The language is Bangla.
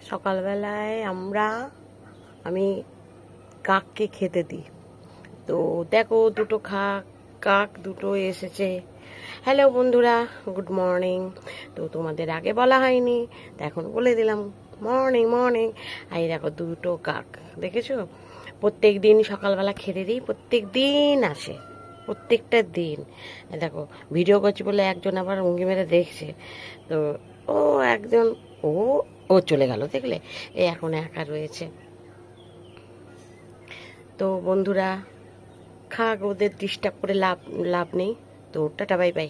সকালবেলায় আমি কাককে খেতে দিই। তো দেখো দুটো কাক দুটো এসেছে। হ্যালো বন্ধুরা, গুড মর্নিং। তো তোমাদের আগে বলা হয়নি, তো এখন বলে দিলাম মর্নিং মর্নিং। আর এই দেখো দুটো কাক, দেখেছো? প্রত্যেক দিন সকালবেলা খেতে দিই, প্রত্যেক দিন আসে, প্রত্যেকটা দিন। দেখো ভিডিও করছি বলে একজন আবার উঁকি মেরে দেখছে। তো ও একজন ও ও চলে গেল, দেখলে? এখন একা রয়েছে। তো বন্ধুরা, ওদের ডিস্টার্ব করে লাভ লাভ নেই। তো টাটা, বাই বাই।